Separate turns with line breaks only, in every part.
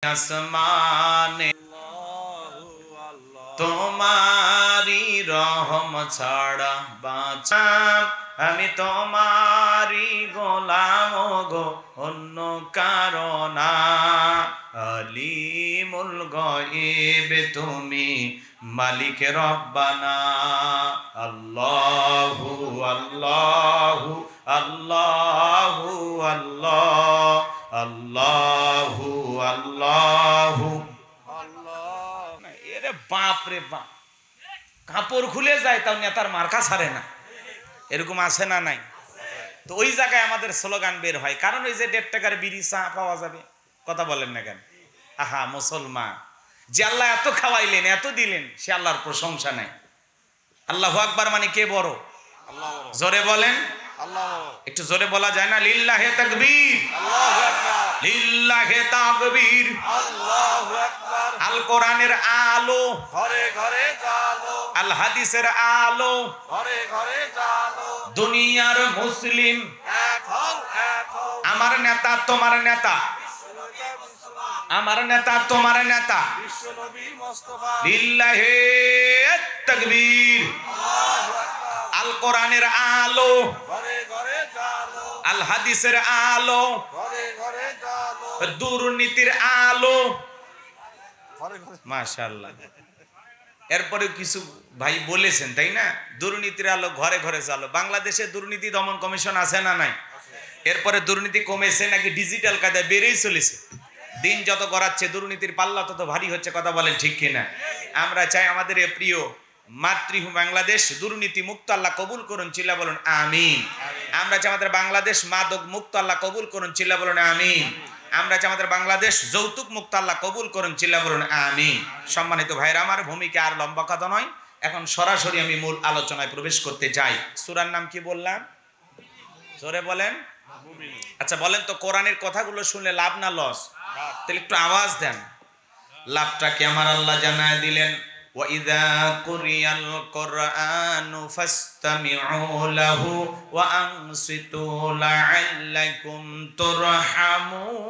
আসমানে তোমারি রহম ছাড়া বাঁচা আমি তোমারি গোলাম গো অন্য কারণা আলিমুল গায়ব তুমি মালিক রব্বানা আল্লাহু আল্লাহু আল্লাহু আল্লাহ আল্লাহু আল্লাহু এরে বাপ রে বাপ, কাপড় খুলে যায় তাও নেতার মার্কা ছাড়ে না, এরকম আছে না নাই? তো ওই জায়গায় আমাদের স্লোগান বের হয়, কারণ ওই যে 1.5 টাকার বিড়ি চা পাওয়া যাবে, কথা বলেন না কেন? আহা মুসলমান, যে আল্লাহ এত খাওয়াইলেন এত দিলেন, সে আল্লাহর প্রশংসা নাই। আল্লাহু আকবার মানে কে বড়? জোরে বলেন, একটু জোরে বলা যায় না? লিল্লাহে তাকবীর, লিল্লাহে তাকবীর। আল কোরআনের আলো ঘরে ঘরে জ্বালো, আল হাদিসের আলো ঘরে ঘরে জ্বালো, দুনিয়ার মুসলিম এক হও এক হও, আমার নেতা তোমার নেতা, আমার নেতা তোমার নেতা বিশ্বনবী মুস্তাফা, লিল্লাহে তাকবীর। আল কোরআনের আলো ঘরে ঘরে জ্বালো, আল হাদিসের আলো ঘরে ঘরে জ্বালো, দুর্নীতির আলো ঘরে ঘরে, মাশাআল্লাহ। এরপরে কিছু ভাই বলেছেন তাই না, দুর্নীতির আলো ঘরে ঘরে জ্বালো। বাংলাদেশে দুর্নীতি দমন কমিশন আছে না নাই? এরপরে দুর্নীতি কমেছে নাকি ডিজিটাল কায়দায় বেড়েই চলেছে? দিন যত গড়াচ্ছে দুর্নীতির পাল্লা তত ভারী হচ্ছে, কথা বলেন ঠিক কিনা? আমরা চাই আমাদের প্রিয় মাতৃভূমি বাংলাদেশ দুর্নীতি মুক্ত আল্লাহ কবুল করুন, চিল্লা বলুন আমিন। আমরা চাই আমাদের বাংলাদেশ মাদক মুক্ত আল্লাহ কবুল করুন, চিল্লা বলুন আমিন। আমরা চাই আমাদের বাংলাদেশ যৌতুক মুক্ত আল্লাহ কবুল করুন, চিল্লা বলুন আমিন। সম্মানিত ভাইরা, আমার ভূমিকা আর লম্বা কথা নয়, এখন সরাসরি আমি মূল আলোচনায় প্রবেশ করতে চাই। সূরার নাম কি বললাম? জোরে বলেন। আচ্ছা বলেন তো, কোরআনের কথাগুলো শুনলে লাভ না লস? তাহলে একটু আওয়াজ দেন। লাভটা কি আমার আল্লাহ জানায় দিলেন, ওয়াইযা কুরিয়াল কুরআনু ফাসতামিউ লাহু ওয়া আনসিতু লাআল্লাকুম তুরহামুন।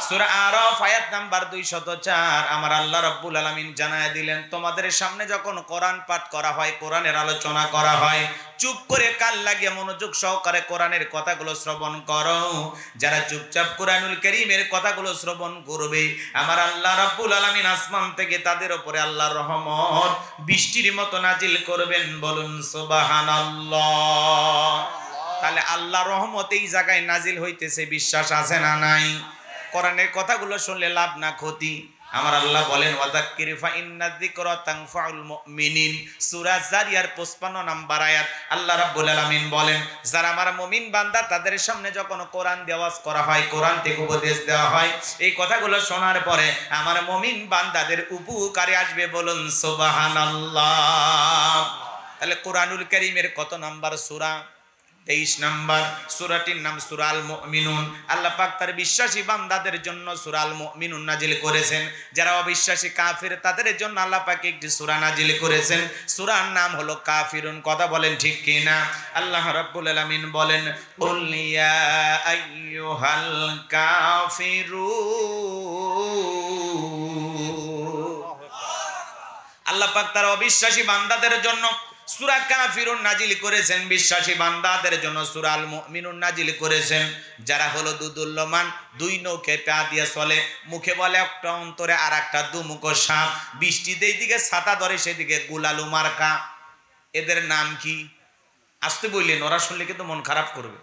সূরা আরাফ আয়াত নাম্বার 204। আমার আল্লাহ রাব্বুল আলামিন জানায় দিলেন, তোমাদের সামনে যখন কোরআন পাঠ করা হয়, কোরআনের আলোচনা করা হয়, চুপ করে কান লাগিয়ে মনোযোগ সহকারে কোরআনের কথাগুলো শ্রবণ করো। যারা চুপচাপ কোরআনুল কারীমের কথাগুলো শ্রবণ করবে, আমার আল্লাহ রাব্বুল আলামিন আসমান থেকে তাদের উপরে আল্লাহর রহমত বৃষ্টির মতো নাজিল করবেন। বলুন সুবহানাল্লাহ। তাহলে আল্লাহর রহমত এই জায়গায় নাজিল হইতেছে, বিশ্বাস আছে না নাই? কোরআনের কথাগুলো শুনলে লাভ না ক্ষতি? আমার আল্লাহ বলেন, ওয়াযাক্কির ফা ইন্নায যিকরা তানফাউল মুমিনিন। সূরা জারিয়ার 55 নম্বর আয়াত। আল্লাহ রাব্বুল আলামিন বলেন, যারা আমার মুমিন বান্দা তাদের সামনে যখন কোরআন দেওয়াজ করা হয়, কোরআন থেকে উপদেশ দেওয়া হয়, এই কথাগুলো শোনার পরে আমার মুমিন বান্দাদের উপকারে আসবে। বলুন সুবহানাল্লাহ। তাহলে কোরআনুল কারীমের কত নাম্বার সূরা? 23 নাম্বার। সূরাটির নাম সূরা আল মুমিনুন। আল্লাহ পাক তার বিশ্বাসী বান্দাদের জন্য সূরা আল মুমিনুন নাজিল করেছেন। যারা অবিশ্বাসী কাফির তাদের জন্য আল্লাহ পাক একটি সূরা নাজিল করেছেন, সূরার নাম হলো কাফিরুন। কথা বলেন ঠিক কি না? আল্লাহ রাব্বুল আলামিন বলেন, কুল ইয়া আইয়ুহাল কাফিরুন। আল্লাহ পাক তার অবিশ্বাসী বান্দাদের জন্য সূরা কাফিরুন নাজিল করেছেন, বিশ্বাসী বান্দাদের জন্য সূরা আল মুমিনুন নাজিল করেছেন। যারা হলো দুদুল্যমান, দুই নৌকে পা দিয়ে চলে, মুখে বলে একটা, অন্তরে আর একটা, দুমুখ সাপ। বৃষ্টিতে এইদিকে ছাতা ধরে, সেদিকে গুলালু মার্কা। এদের নাম কি? আসতে বললেন, ওরা শুনলে কিন্তু মন খারাপ করবে।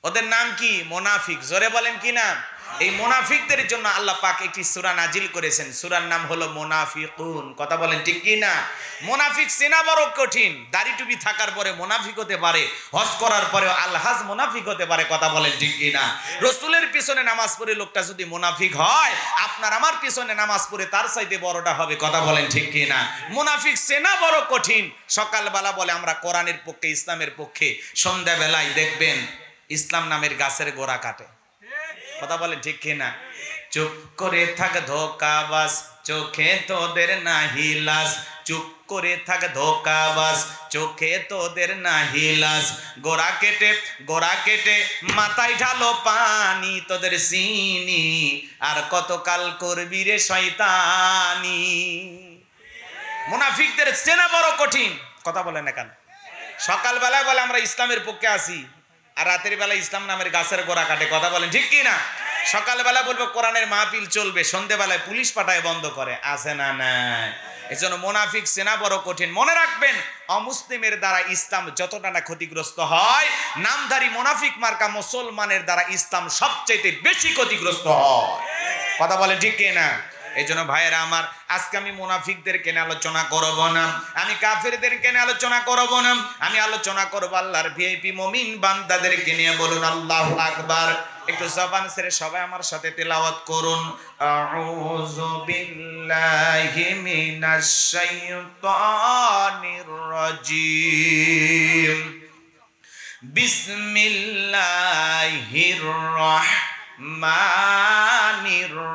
ওদের নাম কি? মুনাফিক। জোরে বলেন কি নাম? এই মুনাফিকদের জন্য আল্লাহ পাক একটি সূরা নাজিল করেছেন, সূরার নাম হলো মুনাফিকুন। কথা বলেন ঠিক কি না? মুনাফিক চেনা বড় কঠিন। দাড়ি টুপি থাকার পরে মুনাফিক হতে পারে, হজ করার পরে আলহাজ মুনাফিক হতে পারে। কথা বলেন ঠিক কি না? রাসূলের পিছনে নামাজ পড়ে লোকটা যদি মুনাফিক হয়, আপনার আমার পিছনে নামাজ পড়ে তার চাইতে বড়টা হবে। কথা বলেন ঠিক কি না? মুনাফিক চেনা বড় কঠিন। সকালবেলা বলে আমরা কোরআনের পক্ষে, ইসলামের পক্ষে, সন্ধ্যাবেলায় দেখবেন ইসলাম নামের গাছের গোড়া কাটে। কথা বলে ঠিক কিনা? চুপ করে থাক ধোকাবাজ, চোখে তোদের নাহি লাজ। চুপ করে থাক ধোকাবাজ, চোখে তোদের নাহি লাজ। গোড়া কেটে মাথায় ঢালো পানি, তোদের চিনি আর কতকাল করবি রে শয়তানি। মুনাফিকদের চেনা বড় কঠিন। কথা বলে না কেন? সকালবেলায় বলে আমরা ইসলামের পক্ষে আছি, আর রাতের বেলা ইসলাম নামের গাছের গোড়া কাটে। কথা বলেন ঠিক কি না? সকালবেলা বলবো কোরআনের মাহফিল চলবে, সন্ধ্যেবেলায় পুলিশ পাঠায় বন্ধ করে। আছে না নাই? এই জন্য মুনাফিক চেনা বড় কঠিন। মনে রাখবেন, অমুসলিমের দ্বারা ইসলাম যতটা না ক্ষতিগ্রস্ত হয়, নামধারী মুনাফিক মার্কা মুসলমানের দ্বারা ইসলাম সবচেয়ে বেশি ক্ষতিগ্রস্ত হয়। কথা বলেন ঠিক কি না? এই জন্য ভাইয়েরা আমার, আজকে আমি মুনাফিকদেরকে নিয়ে আলোচনা করব না, আমি কাফেরদেরকে নিয়ে আলোচনা করব না, আমি আলোচনা করব আল্লাহর ভিআইপি মুমিন বান্দাদেরকে নিয়ে। বলুন আল্লাহু আকবার। একটু জবান ছেড়ে সবাই আমার সাথে তেলাওয়াত করুন। আউযু বিল্লাহি মিনাশ শাইতানির রাজিম। বিসমিল্লাহির রাহমানির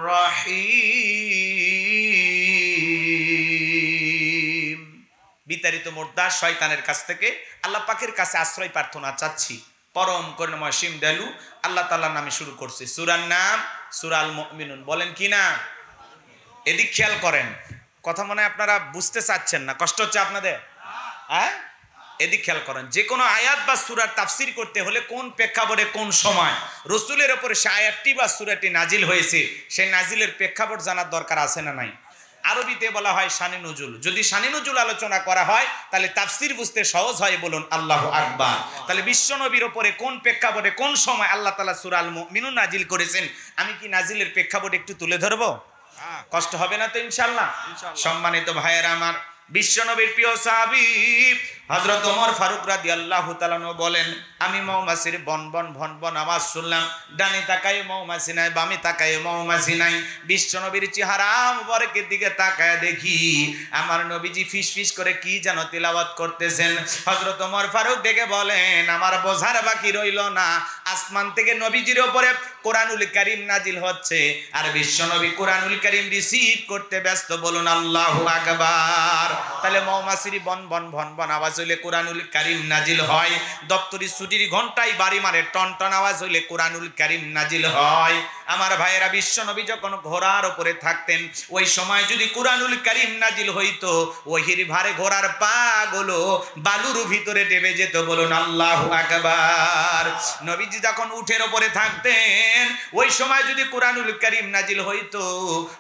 রহিম। বিতাড়িত মুর্দা শয়তানের কাছ থেকে আল্লাহ পাকের কাছে আশ্রয় প্রার্থনা চাচ্ছি। পরম করুণাময় অসীম দয়ালু আল্লাহ তাআলার নামে শুরু করছি। সূরার নাম সূরা আল মুমিনুন। বলেন কি না? এদিক খেয়াল করেন, কথা মনে হয় আপনারা বুঝতে চাচ্ছেন না, কষ্ট হচ্ছে আপনাদের? হ্যাঁ, এদিক খেয়াল করেন। যে কোনো আয়াত বা সূরার তাফসীর করতে হলে কোন প্রেক্ষাপটে কোন সময় রাসূলের উপরে সে আয়াতটি বা সূরাটি নাজিল হয়েছে, সেই নাজিলের প্রেক্ষাপট জানার দরকার আছে না নাই? আরবিতে বলা হয় শানে নুজুল। যদি শানে নুজুল আলোচনা করা হয় তাহলে তাফসীর বুঝতে সহজ হয়। বলুন আল্লাহু আকবার। তাহলে বিশ্বনবীর উপরে কোন প্রেক্ষাপটে কোন সময় আল্লাহ তাআলা সূরা আল মুমিনুন নাজিল করেছেন, আমি কি নাজিলের প্রেক্ষাপট একটু তুলে ধরবো? কষ্ট হবে না তো ইনশাআল্লাহ? সম্মানিত ভাইয়েরা আমার, বিশ্বনবীর প্রিয় সাহাবী হযরত ওমর ফারুক রাদিয়াল্লাহু তাআলা বলেন, আমি মৌমাছির বন বন ভন ভন আওয়াজ শুনলাম। ডানে তাকাই মৌমাছি নাই, বামে তাকাই মৌমাছি নাই। বিশ্বনবীর চেহারা মুবারকের দিকে তাকায় দেখি আমার নবীজি ফিস ফিস করে কি যেন তিলাওয়াত করতেছেন। হযরত ওমর ফারুক ডেকে বলেন, আমার বোঝার বাকি রইল না, আসমান থেকে নবীজির উপরে কোরআনুল কারীম নাজিল হচ্ছে আর বিশ্বনবী কোরআনুল কারীম রিসিভ করতে ব্যস্ত। বলুন আল্লাহু আকবার। তাহলে মৌমাছির বন বন ভন ভন আওয়াজ হইলে কোরআনুল কারীম নাজিল হয়। দপ্তরি ছুটির ঘন্টায় বাড়ি মারে টন টন আওয়াজ হইলে কোরআনুল কারীম নাজিল হয়। আমার ভাইয়েরা, বিশ্বনবী যখন ঘোড়ার উপরে থাকতেন, ওই সময় যদি কোরআনুল কারীম নাজিল হইতো, ওহির ভারে ঘোড়ার পাগুলো বালুর ভিতরে ডেবে যেত। বলুন আল্লাহু আকবার। নবীজি যখন উঠের উপরে থাকতেন, ওই সময় যদি কোরআনুল কারীম নাজিল হইতো,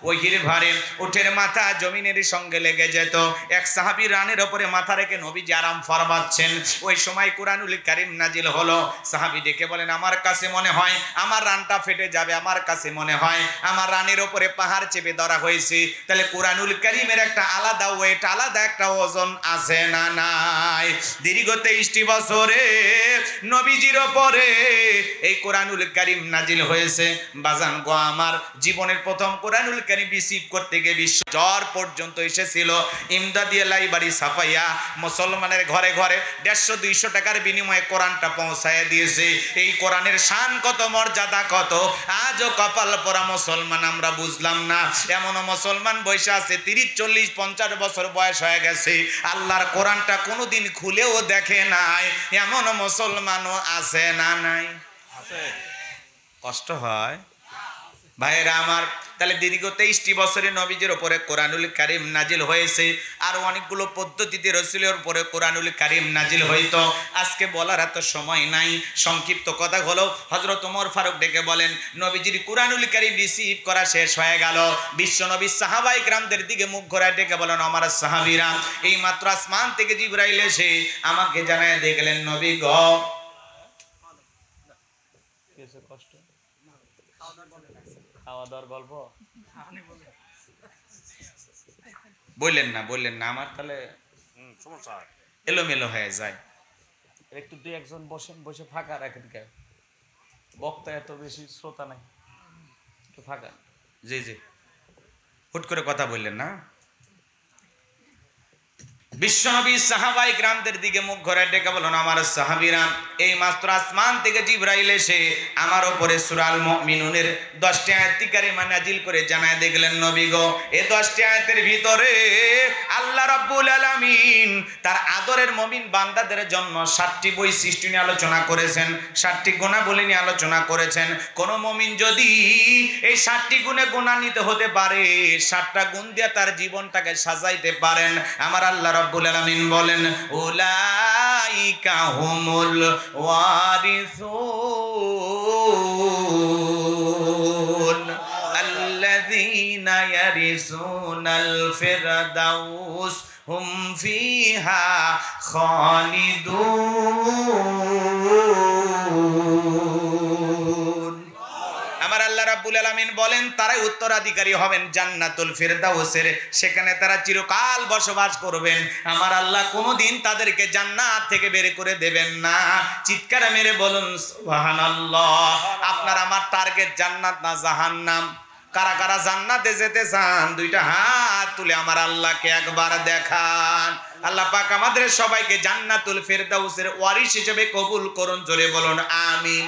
ওহির ভারে উঠের মাথা জমিনের সঙ্গে লেগে যেত। এক সাহাবী রানের উপরে মাথা রেখে নবীজি আরাম ফরমাচ্ছেন, ওই সময় কোরআনুল কারীম নাজিল হলো। সাহাবী ডেকে বলেন, আমার কাছে মনে হয় আমার রানটা ফেটে যাবে, আমার কাছে মনে হয় আমার রানের উপরে পাহাড় চেপে ধরা হয়েছে। তাহলে কোরআনুল কারীমের একটা আলাদা ওয়েট, আলাদা একটা ওজন আছে না নাই? দীর্ঘ 23টি বছরে নবীজির উপরে এই কোরআনুল কারীম নাজিল হয়েছে। বাজান গো আমার, জীবনের প্রথম কোরআনুল কারীম রিসিভ করতে গিয়ে বিশ্ব জ্বর পর্যন্ত এসেছিল। ইমদাদিয়া লাইব্রেরি ছাপাইয়া মুসলমানের ঘরে ঘরে 150-200 টাকার বিনিময়ে কোরআনটা পৌঁছায় দিয়েছে। এই কোরআনের শান কত, মর্যাদা কত, আজও কপাল পরা মুসলমান আমরা বুঝলাম না। এমনও মুসলমান বয়সে আছে 30-40-50 বছর বয়স হয়ে গেছে, আল্লাহর কোরআনটা কোনোদিন খুলেও দেখে নাই। এমনও মুসলমানও আছে না নাই? কষ্ট হয় ভাইয়েরা আমার। তাহলে দীর্ঘ 23টি বছরে নবীজির উপরে কোরআনুল কারীম নাজিল হয়েছে। আর অনেকগুলো পদ্ধতিতে রাসূলের উপরে কোরআনুল কারীম নাজিল হইতো। আজকে বলার এত সময় নাই, সংক্ষিপ্ত কথা হলো, হযরত ওমর ফারুক ডেকে বলেন, নবীজির কোরআনুল কারীম রিসিভ করা শেষ হয়ে গেল। বিশ্বনবী সাহাবায়ে কেরামদের দিকে মুখ ঘোরায় ডেকে বলেন, আমার সাহাবীরা, এই মাত্র আসমান থেকে জিবরাইল এসে আমাকে জানায় দেখলেন, নবী গো, কষ্ট খাওয়া দাওয়ার গল্প বললেন না, আমার তাহলে এলোমেলো হয়ে যায়। একটু 2-1 বসেন, বসে ফাঁকা রাখেন। কে বক্তা এত বেশি শ্রোতা নাই, একটু ফাঁকা। জি হুট করে কথা বললেন না। বিশ্বনবী সাহাবায়ে কিরামদের দিকে মুখ ঘুরে ডেকে বললেন, আমার সাহাবীরা, এই মাত্র আসমান থেকে জিবরাইল এসে আমার উপরে সূরা আল মুমিনুনের 10টি আয়াত কারিমা নাজিল করে জানায় দেখলেন, নবী গো, এই 10টি আয়াতের ভিতরে আল্লাহ রাব্বুল আলামিন তার আদরের মুমিন বান্দাদের জন্য 7টি বৈশিষ্ট্য নিয়ে আলোচনা করেছেন, 7টি গুণাবলী নিয়ে আলোচনা করেছেন। কোন মুমিন যদি এই 7টি গুণে গুণান্বিত হতে পারে, 7টা গুণ দিয়ে তার জীবনটাকে সাজাইতে পারেন, আমার আল্লাহ রাব্বুল আলামিন বলেন, উলাইকা হুমুল ওয়ারিসুন আল্লাযীনা ইয়ারিসুনাল ফিরদাউস হুম ফিহা খালিদুন। আমার আল্লাহ রাব্বুল আলামিন বলেন, তারাই উত্তরাধিকারী হবেন জান্নাতুল ফিরদাউসের, সেখানে তারা চিরকাল বসবাস করবেন। আমার আল্লাহ কোনোদিন তাদেরকে জান্নাত থেকে বের করে দেবেন না। চিৎকার মেরে বলুন সুবহানাল্লাহ। আপনার আমার টার্গেট জান্নাত না জাহান্নাম? কারা কারা জান্নাতে যেতে চান দুইটা হাত তুলে আমার আল্লাহকে একবার দেখান। আল্লাহ পাক আমাদের সবাইকে জান্নাতুল ফিরদাউসের ওয়ারিস হিসেবে কবুল করুন, জোরে বলুন আমিন।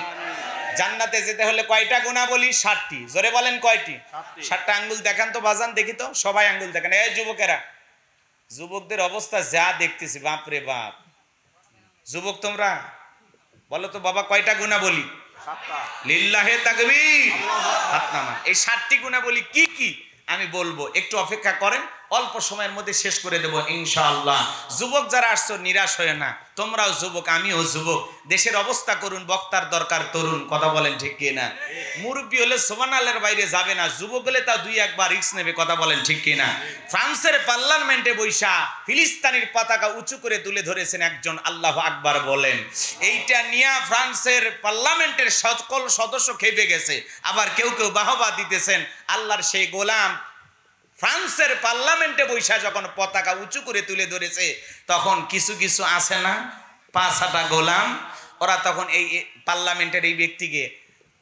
জান্নাতে যেতে হলে কয়টা গুণাবলী? 7টি। জোরে বলেন কয়টি? 7টা। আঙ্গুল দেখান তো বাজান, দেখি তো, সবাই আঙ্গুল দেখান। এই যুবকেরা, যুবকদের অবস্থা যা দেখতেছি, বাপ রে বাপ। যুবক তোমরা বলো তো বাবা, কয়টা গুণাবলী? 7টা। লিল্লাহে তাকবীর। হাত নামান। এই 7টি গুণাবলী কি কি আমি বলবো, একটু অপেক্ষা করেন, অল্প সময়ের মধ্যে শেষ করে দেব ইনশাআল্লাহ। যুবক যারা আসছো নিরাশ হয়ে না, তোমরাও যুবক, আমিও যুবক। দেশের অবস্থা করুন, বক্তার দরকার তরুণ, কথা বলেন ঠিক কিনা? মুরব্বী হলে সুবহানাল্লাহর বাইরে যাবে না, যুবক হলে তা 2-1 রিস্ক নেবে, কথা বলেন ঠিক কিনা? ফ্রান্সের পার্লামেন্টে বৈশা ফিলিস্তিনের পতাকা উঁচু করে তুলে ধরেছেন একজন, আল্লাহু আকবার বলেন। এইটা নিয়ে ফ্রান্সের পার্লামেন্টের সকল সদস্য খেপে গেছে, আবার কেউ কেউ বাহবা দিতেছেন। আল্লাহর সেই গোলাম ফ্রান্সের পার্লামেন্টে বৈশা যখন পতাকা উঁচু করে তুলে ধরেছে, তখন কিছু কিছু আছে না 5-6টা গোলাম, ওরা তখন এই পার্লামেন্টের এই ব্যক্তিকে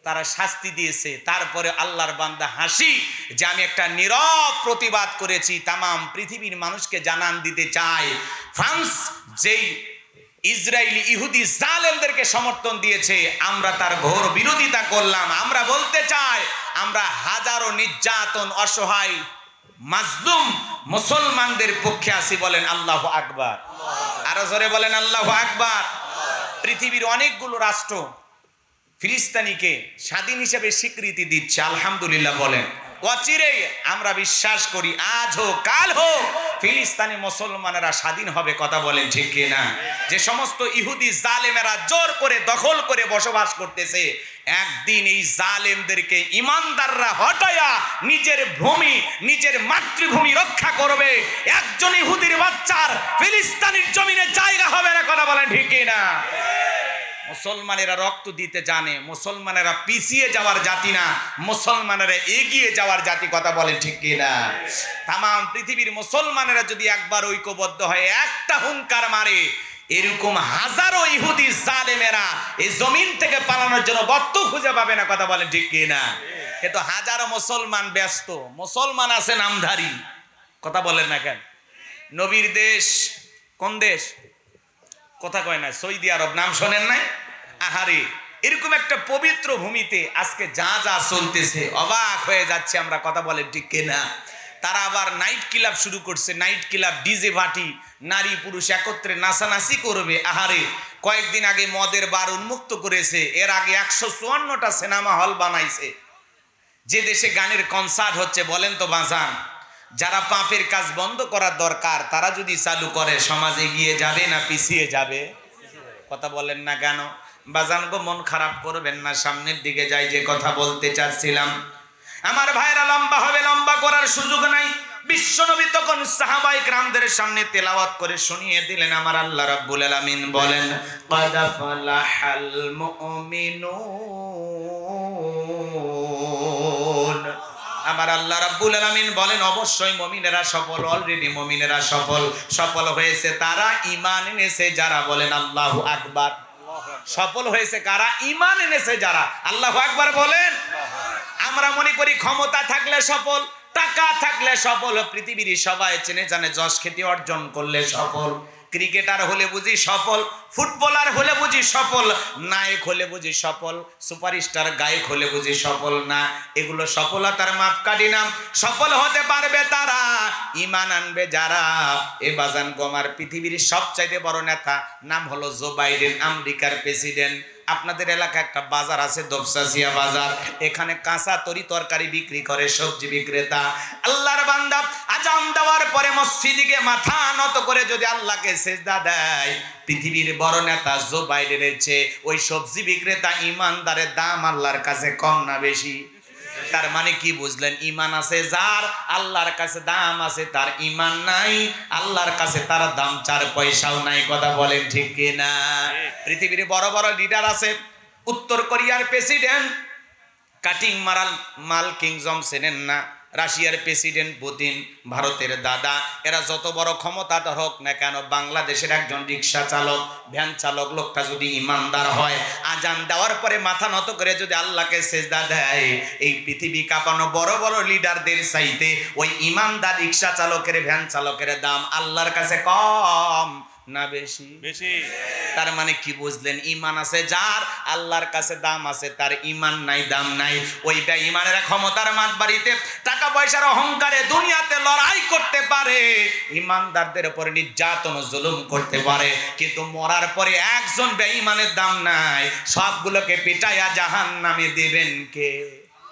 তারা শাস্তি দিয়েছে। তারপরে আল্লাহর বান্দা হাসি যে আমি একটা নীরব প্রতিবাদ করেছি, তামাম পৃথিবীর মানুষকে জানান দিতে চাই, ফ্রান্স যেই ইসরায়েলি ইহুদি জালেমদেরকে সমর্থন দিয়েছে, আমরা তার ঘোর বিরোধিতা করলাম। আমরা বলতে চাই, আমরা হাজারো নির্যাতন, অসহায় মাজলুম মুসলমানদের পক্ষে আছি, বলেন আল্লাহু আকবার। আরো জোরে বলেন আল্লাহু আকবার। পৃথিবীর অনেকগুলো রাষ্ট্র ফিলিস্তিনিকে স্বাধীন হিসেবে স্বীকৃতি দিচ্ছে, আলহামদুলিল্লাহ বলেন। অচিরেই আমরা বিশ্বাস করি, আজ হোক কাল হোক ফিলিস্তিনি মুসলমানেরা স্বাধীন হবে, কথা বলেন ঠিক কিনা? যে সমস্ত ইহুদি জালেমেরা জোর করে দখল করে বসবাস করতেছে, একদিন এই জালেমদেরকে ইমানদাররা হটায়া নিজের ভূমি, নিজের মাতৃভূমি রক্ষা করবে। একজন ইহুদির বাচ্চার ফিলিস্তিনের জমিনে জায়গা হবে না, কথা বলেন ঠিক কিনা? মুসলমানেরা রক্ত দিতে জানে, মুসলমানেরা পিছিয়ে যাওয়ার জাতি না, মুসলমানেরা এগিয়ে যাওয়ার জাতি, কথা বলেন ঠিক কিনা? তামাম পৃথিবীর মুসলমানেরা যদি একবার ঐক্যবদ্ধ হয়, একটা হুঙ্কার মারে, এরকম হাজারো ইহুদি জালেমেরা এই জমিন থেকে পালানোর জন্য গর্ত খুঁজে পাবে না, কথা বলেন ঠিক কিনা? কিন্তু হাজারো মুসলমান ব্যস্ত, মুসলমান আছে নামধারী, কথা বলেন না কেন? নবীর দেশ কোন দেশ? কথা কয় না, সৌদি আরব, নাম শোনেন নাই? আহারে, এরকম একটা পবিত্র ভূমিতে আজকে যা যা চলতেছে, অবাক হয়ে যাচ্ছে আমরা, কথা বলেন ঠিক কিনা? তারা আবার নাইট ক্লাব শুরু করছে, নাইট ক্লাব, ডিজে পার্টি, নারী পুরুষ একত্রে নাচানাচি করবে। আহারে, কয়েকদিন আগে মদের বার উন্মুক্ত করেছে, এর আগে 154টা সিনেমা হল বানাইছে। যে দেশে গানের কনসার্ট হচ্ছে, বলেন তো বাজান, যারা পাপের কাজ বন্ধ করার দরকার, তারা যদি চালু করে, সমাজ এগিয়ে যাবে না পিছিয়ে যাবে? কথা বলেন না কেন? বাজান গো, মন খারাপ করবেন না, সামনের দিকে যাই। যে কথা বলতে চাচ্ছিলাম, আমার ভাইরা, লম্বা হবে, লম্বা করার সুযোগ নাই। বিশ্বনবী তখন সাহাবায়ে কিরামদের সামনে তেলাওয়াত করে শুনিয়ে দিলেন, আমার আল্লাহ রাব্বুল আলামিন বলেন, ক্বাদ ফালাহাল মুমিনুন। আমার আল্লাহ রাব্বুল আলামিন বলেন, অবশ্যই মুমিনেরা সফল, অলরেডি মুমিনেরা সফল। সফল হয়েছে তারা ঈমান এনেছে যারা, বলেন আল্লাহু আকবার। সফল হয়েছে কারা? ঈমান এনেছে যারা, আল্লাহু আকবার বলেন। আমরা মনে করি ক্ষমতা থাকলে সফল, টাকা থাকলে সফল, পৃথিবীর সবাই চেনে জানে যশ খ্যাতি অর্জন করলে সফল। ক্রিকেটার হলে বুঝি সফল, ফুটবলার হলে বুঝি সফল, নায়ক হলে বুঝি সফল, সুপারস্টার গায়ক হলে বুঝি সফল না। এগুলো সফলতার মাপকাঠি নাম। সফল হতে পারবে তারা, ঈমান আনবে যারা। এ বাজান গোমার পৃথিবীর সবচাইতে বড় নেতা নাম হলো জো বাইডেন, আমেরিকার প্রেসিডেন্ট। আপনাদের এলাকায় একটা বাজার আছে দোবসাসিয়া বাজার, এখানে কাঁচা তরকারি বিক্রি করে সবজি বিক্রেতা। আল্লাহর বান্দা আজান দেওয়ার পরে মসজিদে গিয়ে মাথা নত করে যদি আল্লাহকে সিজদা দেয়, পৃথিবীর বড় নেতা জো বাইডেনের চেয়ে ওই সবজি বিক্রেতা ইমানদারের দাম আল্লাহর কাছে কম না বেশি? তার মানে কি বুঝলেন? ঈমান আছে যার, আল্লাহর কাছে দাম আছে তার। ঈমান নাই, আল্লাহর কাছে তার দাম 4 পয়সাও নাই। কথা বলেন ঠিক কিনা? পৃথিবীর বড় বড় লিডার আছে। উত্তর কোরিয়ার প্রেসিডেন্ট কাটিং মারাল মাল কিং জং চেনেন না? রাশিয়ার প্রেসিডেন্ট পুতিন, ভারতের দাদা। এরা যত বড় ক্ষমতাধর হোক না কেন, বাংলাদেশের একজন রিক্সা চালক, ভ্যান চালক লোকটা যদি ইমানদার হয়, আজান দেওয়ার পরে মাথা নত করে যদি আল্লাহকে সেজদা দেয়, এই পৃথিবী কাঁপানো বড় বড় লিডারদের চাইতে ওই ইমানদার রিক্সা চালকের, ভ্যান চালকের দাম আল্লাহর কাছে কম না বেশি? বেশি। তার মানে কি বুঝলেন? ঈমান আছে যার, আল্লাহর কাছে দাম আছে তার। ঈমান নাই, দাম নাই। ওইটা ঈমানের ক্ষমতার মাত বাড়িতে, টাকা পয়সার অহংকারে দুনিয়াতে লড়াই করতে পারে, ঈমানদারদের উপর নির্যাতন জুলুম করতে পারে, কিন্তু মরার পরে একজন বেঈমানের দাম নাই। সবগুলোকে পিটাইয়া জাহান্নামে দিবেন কে?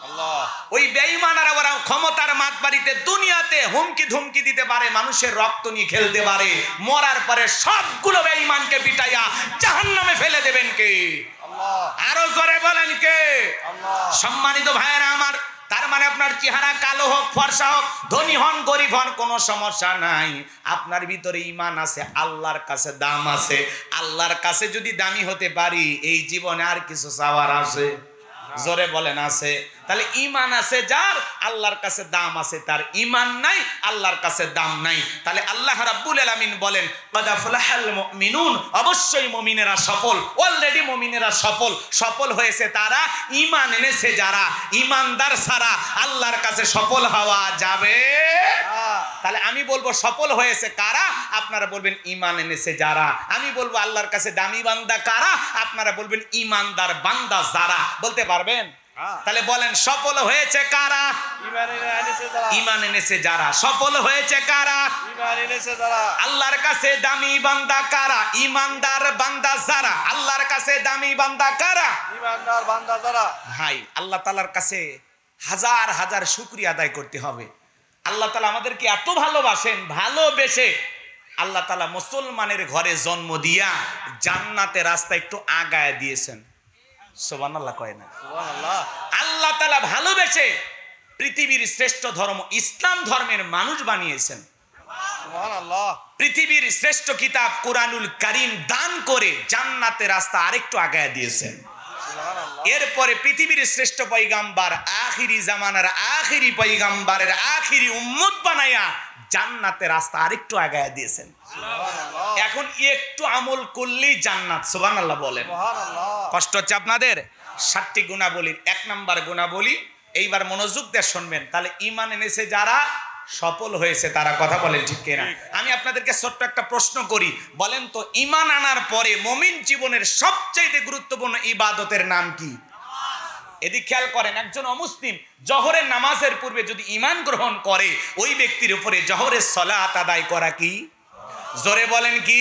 আল্লাহ। ওই বেঈমানরা ওরা ক্ষমতার মাত বাড়িতে দুনিয়াতে হুমকি ধুমকি দিতে পারে, মানুষের রক্ত নিয়ে খেলতে পারে, মরার পরে সবগুলো বেঈমানকে পিটাইয়া জাহান্নামে ফেলে দেবেন কে? আল্লাহ। আরো জোরে বলেন কে? আল্লাহ। সম্মানিত ভাইয়েরা আমার, তার মানে আপনার চেহারা কালো হোক, ফর্সা হোক, ধনী হন, গরিব হন, কোনো সমস্যা নাই। আপনার ভিতরে ঈমান আছে, আল্লাহর কাছে দাম আছে। আল্লাহর কাছে যদি দামি হতে পারি, এই জীবনে আর কিছু চাওয়ার আছে? জোরে বলেন আছে? তাহলে ঈমান আছে যার, আল্লাহর কাছে দাম আছে তার। ঈমান নাই, আল্লাহর কাছে দাম নাই। তাহলে আল্লাহ রাব্বুল আলামিন বলেন ক্বাদ আফলাহাল মুমিনুন, অবশ্যই মুমিনেরা সফল। অলরেডি মুমিনেরা সফল। সফল হয়েছে তারা, ঈমান এনেছে যারা। ঈমানদার ছাড়া আল্লাহর কাছে সফল হওয়া যাবে? তাহলে আমি বলবো সফল হয়েছে কারা, আপনারা বলবেন ঈমান এনেছে যারা। আমি বলবো আল্লাহর কাছে দামি বান্দা কারা, আপনারা বলবেন ঈমানদার বান্দা যারা। বলতে পারবেন? তাহলে বলেন সফল হয়েছে কারা? ঈমান এনেছে যারা। সফল হয়েছে কারা? ঈমান এনেছে যারা। আল্লাহর কাছে দামি বান্দা কারা? ঈমানদার বান্দা যারা। আল্লাহর কাছে দামি বান্দা কারা? ঈমানদার বান্দা যারা। ভাই, আল্লাহ তাআলার কাছে হাজার হাজার শুকরিয়া আদায় করতে হবে। আল্লাহ তাআলা আমাদেরকে এত ভালোবাসেন, ভালোবেসে আল্লাহ তাআলা মুসলমানের ঘরে জন্ম দিয়া জান্নাতের রাস্তা একটু আগায় দিয়েছেন। সুবহানাল্লাহ কয় না? সুবহানাল্লাহ। আল্লাহ তাআলা ভালোবেসে পৃথিবীর শ্রেষ্ঠ ধর্ম ইসলাম ধর্মের মানুষ বানিয়েছেন। সুবহানাল্লাহ। পৃথিবীর শ্রেষ্ঠ কিতাব কুরআনুল কারীম দান করে জান্নাতের রাস্তা আরেকটু আগায় দিয়েছেন। এরপরে পৃথিবীর শ্রেষ্ঠ পয়গাম্বার, আখিরি জামানার আখিরি পয়গাম্বারের আখিরি উম্মত বানায়া জান্নাতের রাস্তা আরেকটু আগায় দিয়েছেন। এখন একটু আমল করলেই জান্নাত। সুবহানাল্লাহ বলেন। কষ্ট হচ্ছে আপনাদের? 7টি গুণাবলীর 1 নাম্বার গুণাবলী, এইবার মনোযোগ দিয়ে শুনবেন। তাহলে ঈমান এনেছে যারা, সফল হয়েছে তারা। কথা বলেন ঠিক কিনা? আমি আপনাদেরকে ছোট্ট একটা প্রশ্ন করি, বলেন তো ঈমান আনার পরে মুমিন জীবনের সবচেয়ে গুরুত্বপূর্ণ ইবাদতের নাম কি? এদিক খেয়াল করেন, একজন অমুসলিম জোহরের নামাজের পূর্বে যদি ঈমান গ্রহণ করে, ওই ব্যক্তির উপরে জোহরের সালাত আদায় করা কি? জোরে বলেন কি?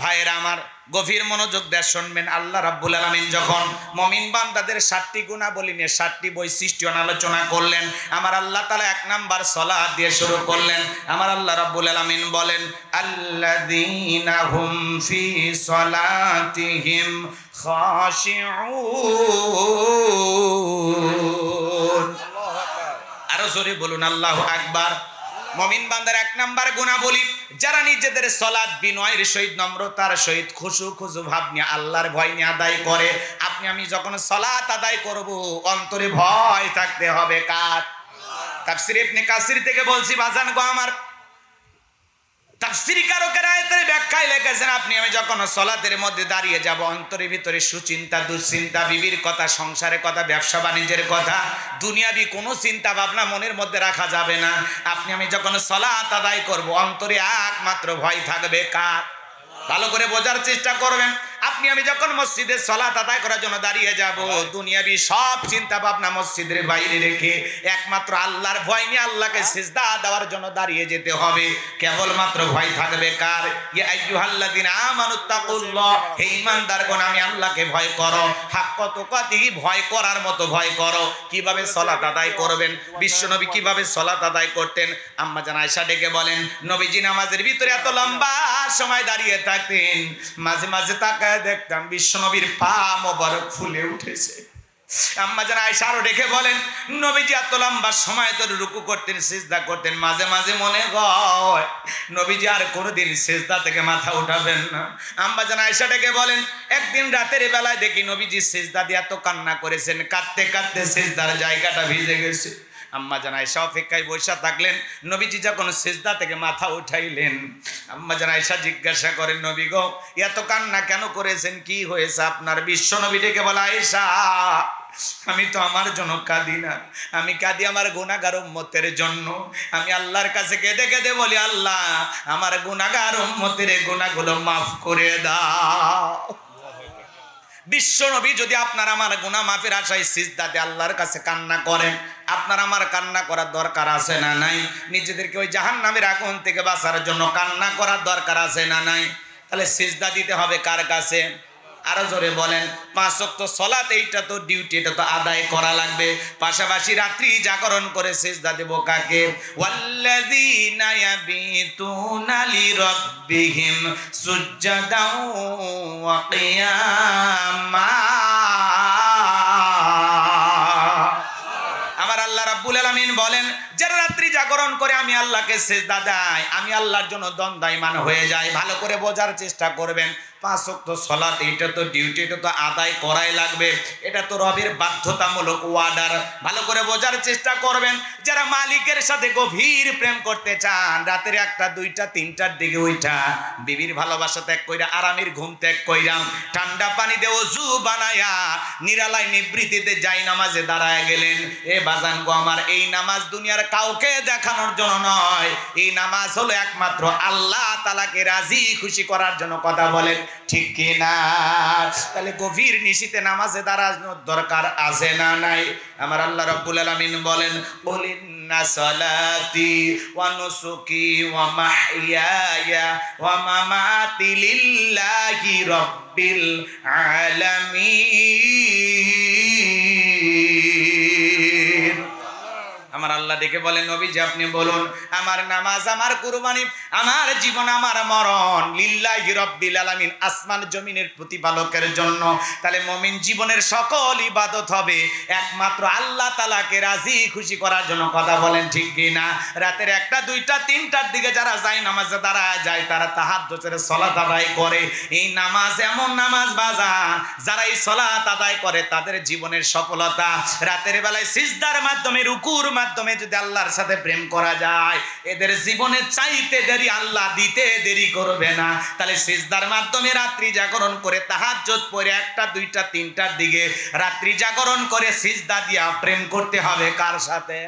ভাইরা আমার, গভীর মনোযোগ দিয়ে শুনবেন। আল্লাহ রাব্বুল আলামিন যখন মুমিন বান্দাদের 7টি গুণাবলী নিয়ে 7টি বৈশিষ্ট্য আলোচনা করলেন, আমার আল্লাহ তাআলা 1 নাম্বার সালাত দিয়ে শুরু করলেন। আমার আল্লাহ রাব্বুল আলামিন বলেন আল্লাযীনা হুম ফি সালাতিহিম খাশিউন। আরো জোরে বলুন আল্লাহু আকবার। মুমিন বান্দার 1 নাম্বার গুণাবলী, যারা নিজেদের সালাত বিনয়ের সহিত, নম্রতার সহিত, খুশু ভাব নিয়ে, আল্লাহর ভয় নিয়ে আদায় করে। আপনি আমি যখন সালাত আদায় করব, অন্তরে ভয় থাকতে হবে কার? তাফসীর ইবনে কাসির থেকে বলছি বাজান গো আমার, তাফসীর কারকেরা আয়াতের ব্যাখ্যায় লিখেছেন, আপনি আমি যখন সালাতের মধ্যে দাঁড়িয়ে যাব, অন্তরের ভিতরে সুচিন্তা, দুশ্চিন্তা, বিবির কথা, সংসারের কথা, ব্যবসা বাণিজ্যের কথা, দুনিয়াবি কোনো চিন্তা ভাবনা মনের মধ্যে রাখা যাবে না। আপনি আমি যখন সালাত আদায় করব, অন্তরে একমাত্র ভয় থাকবে কার? ভালো করে বোঝার চেষ্টা করবেন। আপনি আমি যখন মসজিদে সালাত আদায় করার জন্য দাঁড়িয়ে যাব, দুনিয়াবি সব চিন্তা ভাবনা মসজিদের বাইরে রেখে একমাত্র আল্লাহর ভয় নিয়ে আল্লাহকে সিজদা দেওয়ার জন্য দাঁড়িয়ে যেতে হবে। কেবলমাত্র ভয় থাকবে কার? ইয়া আইয়ুহাল্লাযিনা আমানুত্তাকুল্লাহ, হে ঈমানদারগণ আমি আল্লাহকে ভয় করো। হাক্কা তুকাতিহি, ভয় করার মতো ভয় করো। কিভাবে সালাত আদায় করবেন? বিশ্বনবী কিভাবে সালাত আদায় করতেন? আম্মা জান আয়েশা ডেকে বলেন, নবীজি নামাজের ভিতরে এত লম্বা সময় দাঁড়িয়ে থাকতেন, মাঝে মাঝে তাকায় দেখতাম বিশ্বনবীর পা মোবারক ফুলে উঠেছে। আম্মা জান আয়েশা আরো ডেকে বলেন, নবীজি এত লম্বা সময় ধরে রুকু করতেন, সিজদা করতেন, মাঝে মাঝে মনে হয় নবীজি আর কোনোদিন সিজদা থেকে মাথা উঠাবেন না। আম্মা জান আয়েশা ডেকে বলেন, একদিন রাতের বেলায় দেখি নবীজি সিজদা দিয়ে এত কান্না করেছেন, কাঁদতে কাঁদতে সিজদার জায়গাটা ভিজে গেছে। আম্মা জান আয়েশা অপেক্ষায় বসে থাকলেন, নবীজি যখন সিজদা থেকে মাথা উঠাইলেন, আম্মা জান আয়েশা জিজ্ঞাসা করেন, নবী গো এত কান্না কেন করেছেন, কি হয়েছে আপনার? বিশ্ব নবী ডেকে বলে, আয়েশা আমি তো আমার জন্য কাঁদি না, আমি কাঁদি আমার গুনাহগার উম্মতের জন্য। আমি আল্লাহর কাছে কেঁদে কেঁদে বলি, আল্লাহ আমার গুনাহগার উম্মতের গুনাহগুলো মাফ করে দাও। বিশ্ব নবী যদি আপনার আমার গুনাহ মাফের আশায় সিজদাতে আল্লাহর কাছে কান্না করেন, আপনার আমার কান্না করার দরকার আছে না নাই? নিজেদেরকে ওই জাহান্নামের আগুন থেকে বাঁচার জন্য কান্না করার দরকার আছে না নাই? তাহলে সিজদা দিতে হবে কার কাছে? আরো জোরে বলেন। 5 ওয়াক্ত সালাত, এইটা তো ডিউটি, এটা তো আদায় করা লাগবে। পাশাপাশি রাত্রি জাগরণ করে সিজদা দেব কাকে? ওয়াল্লাযীনা ইয়াবিতুনা লিরাব্বিহিম সুজদাও ওয়া কিয়ামা। আমার আল্লাহ রাব্বুল আলামিন বলেন, যারা রাত্রি জাগরণ করে আমি আল্লাহকে সিজদা দেয়, আমি আল্লাহর জন্য দণ্ডায়মান হয়ে যায়। ভালো করে বোঝার চেষ্টা করবেন। 5 ওয়াক্ত সালাত, এটা তো ডিউটি, এটা তো আদায় করাই লাগবে, এটা তো রবের বাধ্যতামূলক ওয়ার্ডার। ভালো করে বোঝার চেষ্টা করবেন। যারা মালিকের সাথে গভীর প্রেম করতে চান, রাতের 1টা 2টা 3টার দিকে ওইটা বিবির ভালোবাসা ত্যাগ কইরা, আরামের ঘুম ত্যাগ কইরা, ঠান্ডা পানি দিয়ে ওযু বানায়া নিরালায় নিবৃত্তিতে যাই নামাজে দাঁড়ায় গেলেন। এ বাজান গো আমার, এই নামাজ দুনিয়ার কাউকে দেখানোর জন্য নয়, এই নামাজ হলো একমাত্র আল্লাহ তাআলাকে রাজি খুশি করার জন্য। কথা বলেন ঠিক কি না? তাহলে গভীর নিশিতে নামাজে দাঁড়ানোর দরকার আছে না নাই? আমার আল্লাহ রাব্বুল আলামিন বলেন, কুলিন্না সালাতি ওয়া নুসুকি ওয়া মাহইয়ায়া ওয়া মামাতি লিল্লাহি রাব্বিল আলামিন। আমার আল্লাহ ডেকে বলেন, নবীজি আপনি বলুন, আমার নামাজ, আমার কুরবানি, আমার জীবন, আমার মরণ লিল্লাহি রাব্বিল আলামিন, আসমান জমিনের প্রতিপালকের জন্য। তাহলে মুমিন জীবনের সকল ইবাদত হবে একমাত্র আল্লাহ তাআলাকে রাজি খুশি করার জন্য। কথা বলেন ঠিক কি না? রাতের 1টা 2টা 3টার দিকে যারা যায় নামাজে দাঁড়ায় যায়, তারা তাহাজ্জুদের সালাত আদায় করে। এই নামাজ এমন নামাজ বাজান, যারা এই সালাত আদায় করে তাদের জীবনের সফলতা। রাতের বেলায় সিজদার মাধ্যমে, রুকুর মাধ্যমে যদি আল্লাহর সাথে প্রেম করা যায়, এদের জীবনে চাইতে দেরি আল্লাহ দিতে দেরি করবে না। তাহলে সিজদার মাধ্যমে রাত্রি জাগরণ করে, তাহাজ্জুদ পড়ে 1টা 2টা 3টার দিকে রাত্রি জাগরণ করে সিজদা দিয়া প্রেম করতে হবে কার সাথে?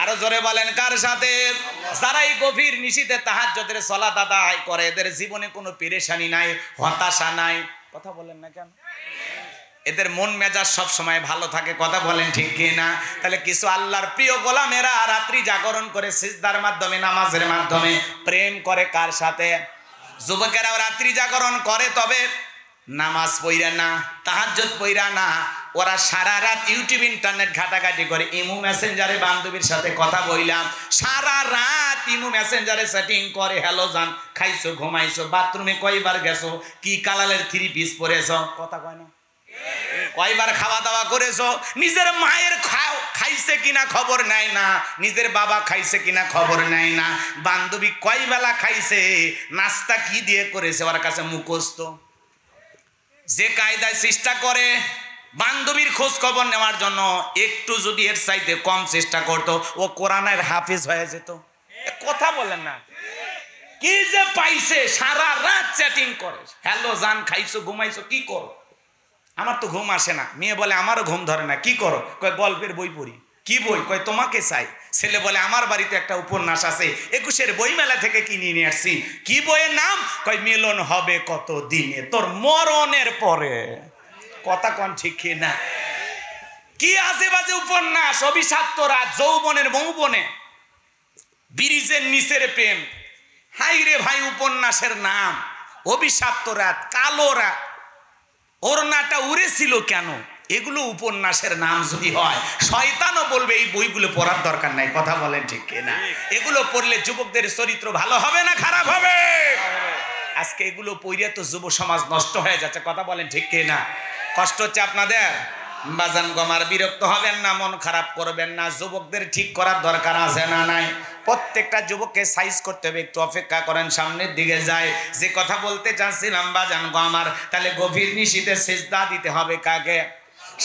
আরো জোরে বলেন, কার সাথে? যারা এই গভীর নিশিতে তাহাজ্জুদের সালাত আদায় করে, এদের জীবনে কোনো পেরেশানি নাই, হতাশা নাই। কথা বলেন না কেন? এদের মন মেজাজ সব সময় ভালো থাকে। কথা বলেন ঠিক কি না? তাহলে কিছু আল্লাহর প্রিয় গোলামেরা রাত্রি জাগরণ করে সিজদার মাধ্যমে, নামাজের মাধ্যমে প্রেম করে কার সাথে? যুবকেরাও রাত্রি জাগরণ করে, তবে নামাজ পইরা না, তাহাজ্জুদ পইরা না, ওরা সারা রাত ইউটিউব ইন্টারনেট ঘাটাঘাটি করে। ইমু মেসেঞ্জারে বান্ধবীর সাথে কথা বইলাম, সারা রাত ইমু মেসেঞ্জারে সেটিং করে। হ্যালো জান, খাইছো, ঘুমাইছো, বাথরুমে কয়বার গেছো, কি কালারের 3 পিস পরেছো, কথা কয় না, কয়বার খাওয়া দাওয়া করেছো, নিজের মায়ের খাইছে কিনা খবর নেয় না, নিজের বাবা খাইছে কিনা খবর নেয় না, বান্ধবী কয় বেলা খাইছে, নাস্তা কি দিয়ে করেছে ওর কাছে মুখস্থ। যে কায়দায় চেষ্টা করে বান্ধবীর খোঁজ খবর নেওয়ার জন্য, একটু যদি এর চাইতে কম চেষ্টা করতো, ও কোরআনের হাফেজ হয়ে যেত। কথা বলেন না? কি যে পাইছে, সারা রাত চ্যাটিং করে। হ্যালো জান, খাইছো, ঘুমাইছো, কি করো? আমার তো ঘুম আসে না। মেয়ে বলে আমারও ঘুম ধরে না। কি করো? কয় গল্পের বই পড়ি। কি বই? কয় তোমাকে চাই। ছেলে বলে আমার বাড়িতে একটা উপন্যাস আছে, 21-এর বই মেলা থেকে কিনে নিয়ে আসছি। কি বইয়ের নাম? কয় মিলন হবে কত দিনে, তোর মরণের পরে। কথা কন ঠিক কি না? কি আজে বাজে উপন্যাস, অভিশপ্ত রাত, যৌবনের মৌবনে, ব্রিজের নিচের প্রেম। হাই রে ভাই, উপন্যাসের নাম অভিশপ্ত রাত, কালো রাত, ওড়নাটা উড়েছিল কেন? এগুলো উপন্যাসের নাম যদি হয়, শয়তানও বলবে এই বইগুলো পড়ার দরকার নাই। কথা বলেন ঠিক কিনা? এগুলো পড়লে যুবকদের চরিত্র ভালো হবে না খারাপ হবে? আজকে এগুলো পড়িয়ে তো যুব সমাজ নষ্ট হয়ে যাচ্ছে। কথা বলেন ঠিক কিনা? কষ্ট হচ্ছে আপনাদের? বাজান গমার, বিরক্ত হবেন না, মন খারাপ করবেন না। যুবকদের ঠিক করার দরকার আছে না নাই? প্রত্যেকটা যুবককে সাইজ করতে হবে। একটু অপেক্ষা করেন, সামনের দিকে যায়। যে কথা বলতে চাচ্ছিলাম বাজান গো আমার, তাহলে গভীর নিশীথে সিজদা দিতে হবে কাকে?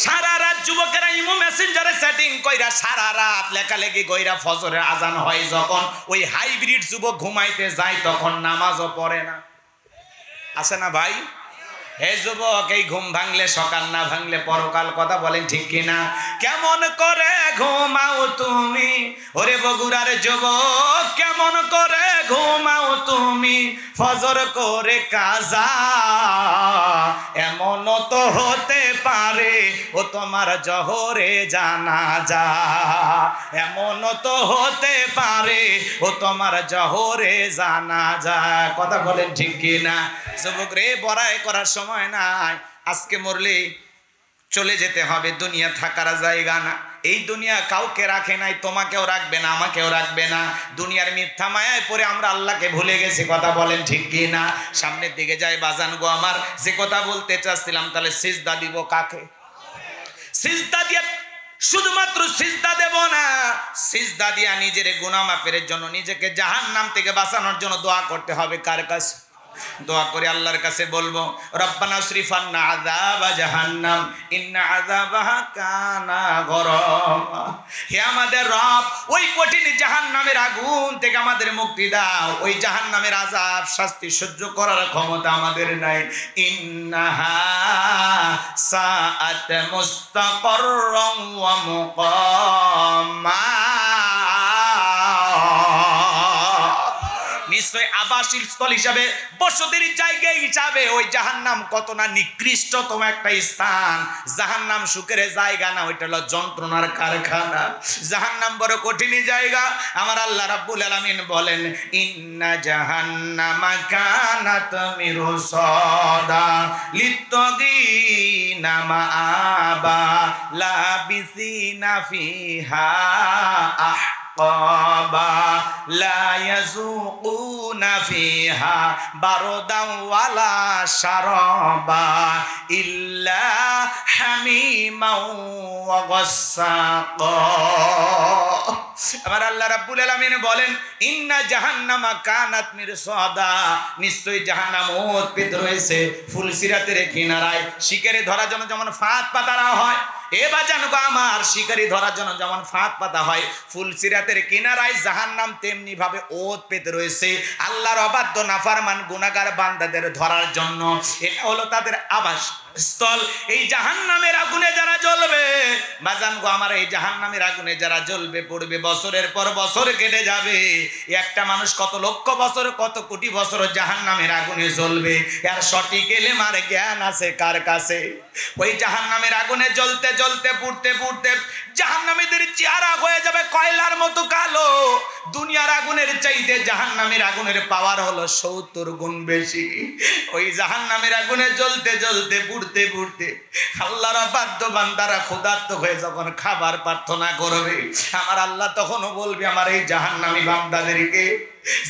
সারা রাত যুবকেরা ইমো মেসেঞ্জারে সেটিং কইরা সারা রাত লেখালেখি কইরা ফজরের আজান হয় যখন, ওই হাইব্রিড যুবক ঘুমাইতে যায় তখন নামাজও পড়ে না। আছে না ভাই? হে যুবক, এই ঘুম ভাঙলে সকাল, না ভাঙলে পরকাল। কথা বলেন ঠিক কিনা? কেমন করে ঘুমাও তুমি, ওরে বগুড়ার যুবক, কেমন করে ঘুমাও তুমি ফজর করে কাজা? এমন তো হতে পারে ও তোমার জহরে জানাজা, এমন তো হতে পারে ও তোমার জহরে জানাজা। কথা বলেন ঠিক কিনা? যুবক রে, বড়াই করার সময় নাই। আজকে মরলে চলে যেতে হবে, দুনিয়া থাকার জায়গা না। এই দুনিয়া কাউকে রাখে নাই, তোমাকেও রাখবে না, আমাকেও রাখবে না। দুনিয়ার মিথ্যা মায়ায় পরে আমরা আল্লাহকে ভুলে গেছি। কথা বলেন ঠিক কি না? সামনের দিকে যাই বাজান গো আমার, যে কথা বলতে চাচ্ছিলাম, তাহলে সিজদা দিব কাকে? সিজদা দিয়ে শুধুমাত্র সিজদা দেব না, সিজদা দিয়া নিজের গুনাহ মাফের জন্য, নিজেকে জাহান্নাম থেকে বাঁচানোর জন্য দোয়া করতে হবে। কার কাছে? দোয়া করে আল্লাহর কাছে বলবো, রব্বানা সরিফান্না আযাবা জাহান্নাম ইন্না আযাবাহা কানা গরামা। হে আমাদের রব, ওই কঠিন জাহান্নামের আগুন থেকে আমাদের মুক্তি দাও। ওই জাহান্নামের আযাব, শাস্তি সহ্য করার ক্ষমতা আমাদের নাই। ইন্নাহা সাআত মুস্তাকাররাম ওয়া মুকামা। নিশ্চয় আবাসিক স্থল হিসাবে, বসতির জায়গা হিসাবে ওই জাহান্নাম কত না নিকৃষ্টতম একটা স্থান। জাহান্নাম সুখের জায়গা না, ওইটা হলো যন্ত্রণার কারখানা। জাহান্নাম বড় কঠিন জায়গা। আমার আল্লাহ রাব্বুল আলামিন বলেন, ইন্না জাহান্নামা কানাত মিরসাদা লিত্তাগিনা মাআবা লাবিসিনা ফিহা লা ইয়াযুকুনা ফিহা বারদান ওয়ালা শারাবা ইল্লা হামিমাও ওয়া গাসসাকা। আমার আল্লাহ রাব্বুল আলামিন বলেন, ইন্না জাহান্নামা কানাত মিরসাদা, নিশ্চয়ই জাহান্নাম উৎপেত রয়েছে ফুলসিরাতের কিনারায়। শিকারে ধরার জন্য যেমন ফাঁদ পাতা হয়, এবার জানো আমার, শিকারি ধরার জন্য যেমন ফাঁদ পাতা হয়, ফুলসিরাতের কিনারায় জাহান্নাম তেমনি ভাবে ওত পেতে রয়েছে আল্লাহর অবাধ্য নাফরমান গুনাহগার বান্দাদের ধরার জন্য। এটা হলো তাদের আবাস স্থল। এই জাহান্নামের আগুনে যারা জ্বলবে, বাজান গো আমার, এই জাহান্নামের আগুনে যারা জ্বলবে পড়বে, বছরের পর বছর কেটে যাবে। একটা মানুষ কত লক্ষ বছর, কত কোটি বছর জাহান্নামের আগুনে জ্বলবে, এর সঠিক এলেম আর জ্ঞান আছে কার কাছে? ওই জাহান্নামের আগুনে জ্বলতে জ্বলতে পুড়তে পুড়তে জাহান্নামীদের চেহারা হয়ে যাবে কয়লার মতো কালো। দুনিয়ার আগুনের চাইতে জাহান্নামের আগুনের পাওয়ার হলো 70 গুণ বেশি। ওই জাহান্নামের আগুনে জ্বলতে জ্বলতে পুড়তে পুড়তে আল্লাহর বাধ্য বান্দারা ক্ষুধার্ত হয়ে যখন খাবার প্রার্থনা করবে, আমার আল্লাহ তখনও বলবে, আমার এই জাহান্নামী বান্দাদেরকে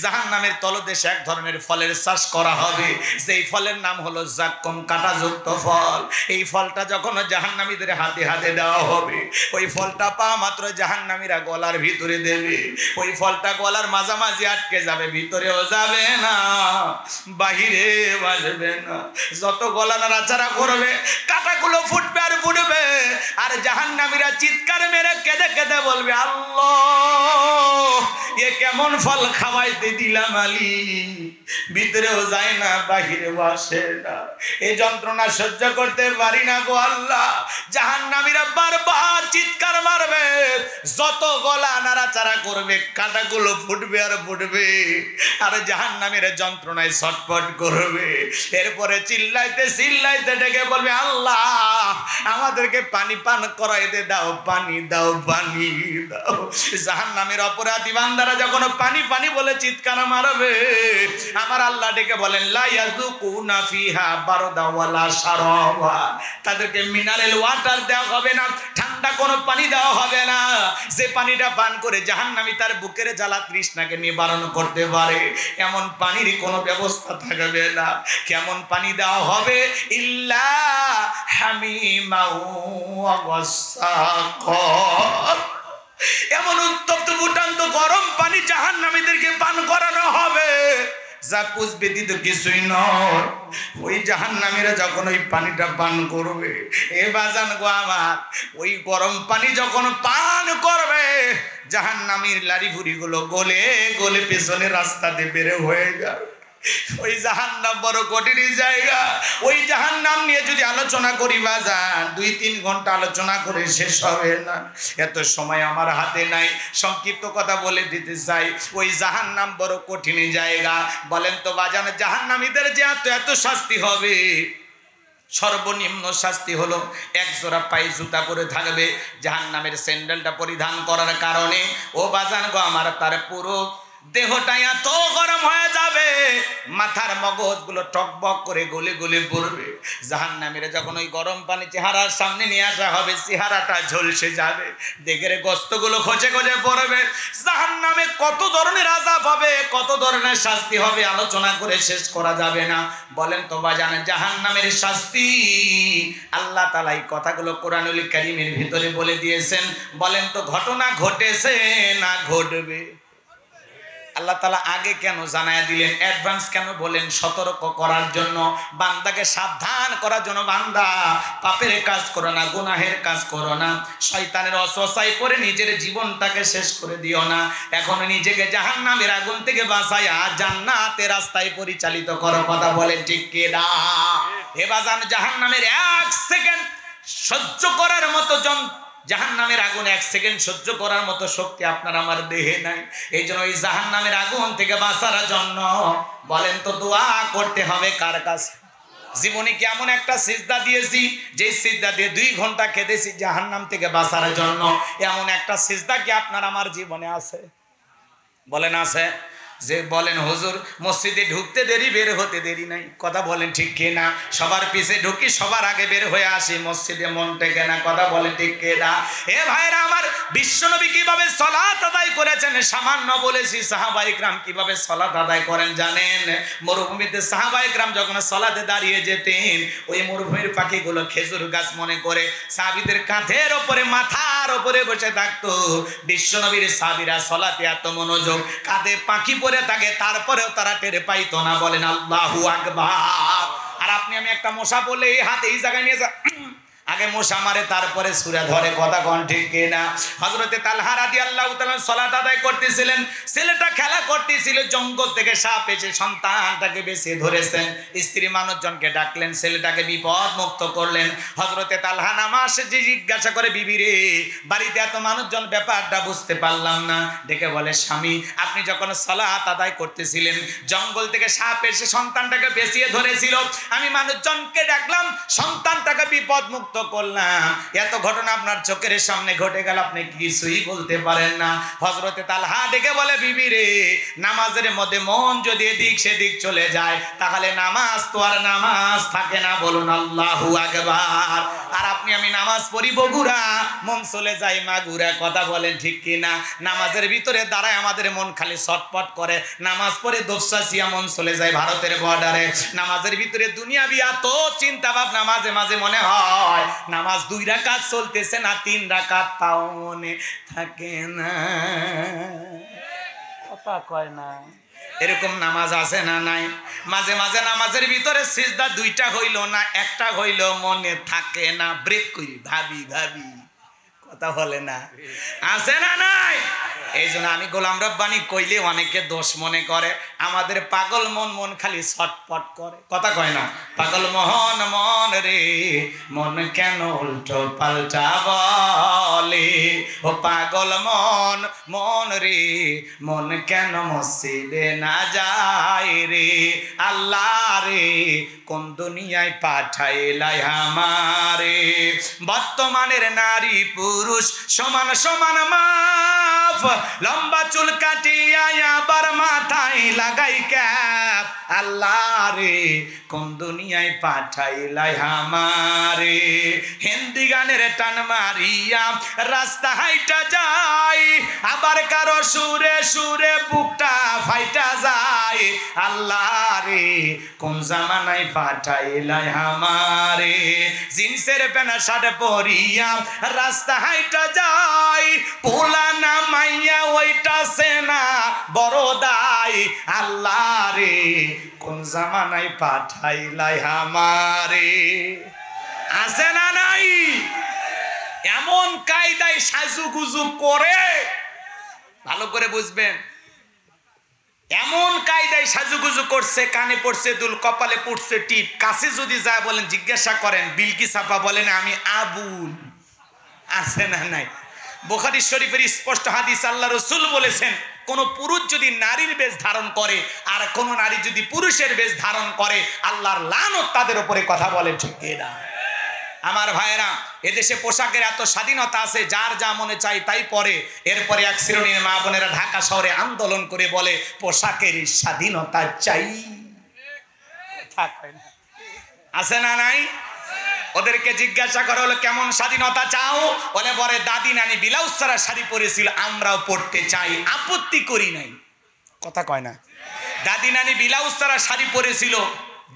জাহান্নামের তলদেশে এক ধরনের ফলের চাষ করা হবে, যেই ফলের নাম হলো জাক্কুম, কাঁটাযুক্ত ফল। এই ফলটা যখন জাহান্নামীদের হাতে হাতে দেওয়া হবে, ওই ফলটা পাওয়া মাত্র জাহান্নামীরা গলার ভিতরে দেবে। ওই ফলটা গলার মাঝামাঝি আটকে যাবে, ভিতরেও যাবে না, বাহিরে আসবে না। যত গলা নাড়াচাড়া করবে, কাঁটাগুলো ফুটবে আর ফুটবে, আর জাহান্নামীরা চিৎকার মেরে কেঁদে কেঁদে বলবে, আল্লাহ এ কেমন ফল খাওয়াইতে দিলাম আলী, ভিতরেও যায় না বাহিরে বসে না, এই যন্ত্রণা সহ্য করতে পারি না গো আল্লাহ। জাহান্নামীরা বারবার চিৎকার মারবে, যত গলা নাড়াচাড়া করবে কাঁটাগুলো ফুটবে আর ফুটবে, আর জাহান্নামীরা যন্ত্রণায় ছটফট করবে। এরপরে চিল্লাইতে চিল্লাইতে ডেকে বলবে, আল্লাহ আমাদেরকে পানি পান করাইতে দাও, পানি দাও, পানি দাও। জাহান্নামের অপরাধী বান্দারা যখন পানি পানি বলে চিৎকার মারবে, আমার আল্লাহ ডেকে বলেন, লা ইয়াযুকুনা ফিহা বারদা ওয়ালা শারাবা, তাদেরকে মিনারেল ওয়াটার দেওয়া হবে না, ঠান্ডা কোনো পানি দেওয়া হবে না। যে পানিটা পান করে জাহান্নামী তার বুকের জ্বালা তৃষ্ণাকে নিবারণ করতে পারে, এমন পানির কোনো ব্যবস্থা থাকবে না। কেমন পানি দেওয়া হবে? ইল্লা হামিমাও ওয়া গাসসাকা, এমন উত্তপ্ত ফুটান্ত গরম পানি জাহান্নামীদেরকে পান করানো হবে, যা কুছ ব্যতীত কিছুই নয়। ওই জাহান্নামীরা যখন ওই পানিটা পান করবে, এ বাজান গো আমার, ওই গরম পানি যখন পান করবে, জাহান্নামীর লারি ভুড়িগুলো গলে গলে পেছনে রাস্তাতে বের হয়ে যাবে। ওই জাহান্নাম বড় কঠিন জায়গা। ওই জাহান্নাম নিয়ে যদি আলোচনা করি বাজান, 2-3 ঘন্টা আলোচনা করে শেষ হবে না, এত সময় আমার হাতে নাই। সংক্ষিপ্ত কথা বলে দিতে চাই, ওই জাহান্নাম বড় কঠিন জায়গা। বলেন তো বাজান, জাহান্নামীদের যে এত এত শাস্তি হবে, সর্বনিম্ন শাস্তি হলো এক জোড়া পায়ে জুতা পরে থাকবে। জাহান্নামের স্যান্ডেলটা পরিধান করার কারণে ও বাজান গো আমার, তার পুরো দেহটা এত গরম হয়ে যাবে, মাথার মগজগুলো টকবক করে গলে গলে পড়বে। জাহান্নামীরা যখন ওই গরম পানি চেহারার সামনে নিয়ে আসা হবে, চেহারাটা ঝলসে যাবে, দেখে গোস্তগুলো খচে খচে পড়বে। জাহান্নামে কত ধরনের আযাব হবে, কত ধরনের শাস্তি হবে, আলোচনা করে শেষ করা যাবে না। বলেন তো বাজান, জাহান্নামের শাস্তি আল্লাহ তাআলা এই কথাগুলো কোরআনুল কারীমের ভিতরে বলে দিয়েছেন। বলেন তো ঘটনা ঘটেছে না ঘটবে? আল্লাহ তাআলা আগে কেন জানায়া দিলেন, অ্যাডভান্স কেন বলেন? সতর্ক করার জন্য, বান্দাকে সাবধান করার জন্য। বান্দা পাপের কাজ করো না, গুনাহের কাজ করো না, শয়তানের ওয়াসওয়াসায় পড়ে নিজের জীবনটাকে শেষ করে দিও না। এখন নিজেকে জাহান্নামের আগুন থেকে বাঁচায়া জান্নাতের রাস্তায় পরিচালিত করো। কথা বলেন ঠিক কি না? হে বাজান, জাহান্নামের 1 সেকেন্ড সহ্য করার মতো জাহান্নামের আগুন 1 সেকেন্ড সহ্য করার মতো শক্তি আপনার আমার দেহে নাই। এই জন্য ওই জাহান্নামের আগুন থেকে বাঁচার জন্য বলেন তো দোয়া করতে হবে কার কাছে? জীবনে কি এমন একটা সিজদা দিয়েছি যে সিজদা দিয়ে 2 ঘন্টা কেঁদেছি জাহান্নাম থেকে বাঁচার জন্য? এমন একটা সিজদা কি আপনার আমার জীবনে আছে? বলেন আছে? যে বলেন হুজুর মসজিদে ঢুকতে দেরি, বের হতে দেরি নাই। কথা বলেন ঠিক কি না? সবার পিছে ঢুকি, সবার আগে বের হয়ে আসি, মসজিদে মন টেকে না। কথা বলেন ঠিক কি না? এ ভাইরা আমার, বিশ্বনবী কিভাবে সালাত আদায় করেছেন সামান্য বলেছি। সাহাবায়ে কিরাম কিভাবে সালাত আদায় করেন জানেন? মরুভূমিতে সাহাবায়ে কিরাম যখন সালাতে দাঁড়িয়ে যেতেন, ওই মরুভূমির পাখিগুলো খেজুর গাছ মনে করে সাহাবীদের কাঁধের ওপরে, মাথার ওপরে বসে থাকতো। বিশ্বনবীর সাহাবীরা সালাতে এত মনোযোগ, কাঁধে পাখি পরে থাকে, তারপরেও তারা টের পাইতো না। বলেন আল্লাহু আকবার। আর আপনি আমি একটা মশা বলে এই হাতে এই জায়গায় নিয়ে আগে মশা মারে, তারপরে সূরা ধরে। কথা কোন ঠিক কি না? হযরতে তালহা রাদিয়াল্লাহু তাআলা সালাত আদায় করতেছিলেন, ছেলেটা খেলা করতেছিল, জঙ্গল থেকে সাপ এসে সন্তানটাকে বেঁচে ধরেছেন। স্ত্রী মানুষজনকে ডাকলেন, ছেলেটাকে বিপদ মুক্ত করলেন। হযরতে তালহা নামাজে জিজ্ঞাসা করে, বিবি রে, বাড়িতে এত মানুষজন, ব্যাপারটা বুঝতে পারলাম না। ডেকে বলে, স্বামী আপনি যখন সালাত আদায় করতেছিলেন, জঙ্গল থেকে সাপ এসে সন্তানটাকে বেঁচিয়ে ধরেছিল, আমি মানুষজনকে ডাকলাম, সন্তানটাকে বিপদ মুক্ত করলাম, এত ঘটনা আপনার চোখের সামনে ঘটে গেল, আপনি কিছুই বলতে পারেন না। হযরতে তালহা ডেকে বলে, বিবি রে, নামাজের মধ্যে মন যদি এদিক সেদিক চলে যায়, তাহলে নামাজ তো আর নামাজ থাকে না। বলুন আল্লাহু আকবার। আর আপনি আমি নামাজ পড়ি বগুড়া, মন চলে যায় মাগুরা। কথা বলেন ঠিক কি না? নামাজের ভিতরে দাঁড়ায় আমাদের মন খালি ছটপট করে, নামাজ পড়ে দোপসাসিয়া মন চলে যায় ভারতের বর্ডারে। নামাজের ভিতরে দুনিয়াবি এত চিন্তা ভাবনা, মাঝে মাঝে মনে হয় নামাজ 2 রাকাত চলতেছে না 3 রাকাত, তাও মনে থাকে না। কথা কয় না? এরকম নামাজ আছে না নাই? মাঝে মাঝে নামাজের ভিতরে সিজদা 2টা হইল না 1টা হইল, মনে থাকে না। ব্রেক করি, ভাবি ভাবি কথা বলে না, আছে না নাই? এই জন্য আমি গোলাম রব্বানী কইলে অনেকে দোষ মনে করে, আমাদের পাগল মন মন খালি ছটপট করে, কথা কয় না? পাগল মোহন মন রে মন কেন উল্টো পাল্টা বলে, ও পাগল মন মন রে মন কেন মসজিদে না যায় রে, আল্লাহ রে কোন দুনিয়ায় পাঠাইলাই আমারে। বর্তমানের নারী পুরুষ সমান সমান মাপ, লম্বা চুল কাটিয়া আবার মাথায় লাগাই ক্যাপ, আল্লাহ রে কোন দুনিয়ায় পাঠাইলাই আমারে। হিন্দি গানের টান মারিয়া রাস্তা হাইটা যায়, আবার কারো সুরে সুরে বুকটা ফাইটা যায়, আল্লাহ রে কোন জামানায় পাঠাইলাই আমারে। জিন্সের প্যান্ট শার্ট পরিয়া রাস্তা হাইটা যায়, পোলা না মাইয়া ওইটা সেনা বড় দায়, আল্লাহ রে কোন জামানায় পাঠাইলাই আমারে। আছে না নাই? এমন কায়দায় সাজুগুজু করে, ভালো করে বুঝবেন, এমন কায়দায় সাজুগুজু করছে, কানে পড়ছে দুল, কপালে পড়ছে টিপ, কাছে যদি যায় বলেন জিজ্ঞাসা করেন বিলকিস আপা বলেন আমি আবুল। আছে না নাই? বুখারী শরীফের স্পষ্ট হাদিস, আল্লাহ রাসূল বলেছেন কোন পুরুষ যদি নারীর বেশ ধারণ করে আর কোন নারী যদি পুরুষের বেশ ধারণ করে, আল্লাহর লানত তাদের উপরে, কথা বলে ঠিক না? আমার ভাইয়েরা, এদেশে পোশাকের এত স্বাধীনতা আছে, যার যা মনে চাই তাই পরে। এরপরে এক শ্রেণীর মা বোনেরা ঢাকা শহরে আন্দোলন করে বলে পোশাকের স্বাধীনতা চাই। আছে না নাই? ওদেরকে জিজ্ঞাসা করা হলো কেমন স্বাধীনতা চাও, বলে পরে দাদি নানি ব্লাউজ ছাড়া শাড়ি পরেছিল, আমরাও পরতে চাই, আপত্তি করি নাই, কথা কয় না? দাদি নানি ব্লাউজ ছাড়া শাড়ি পরেছিল,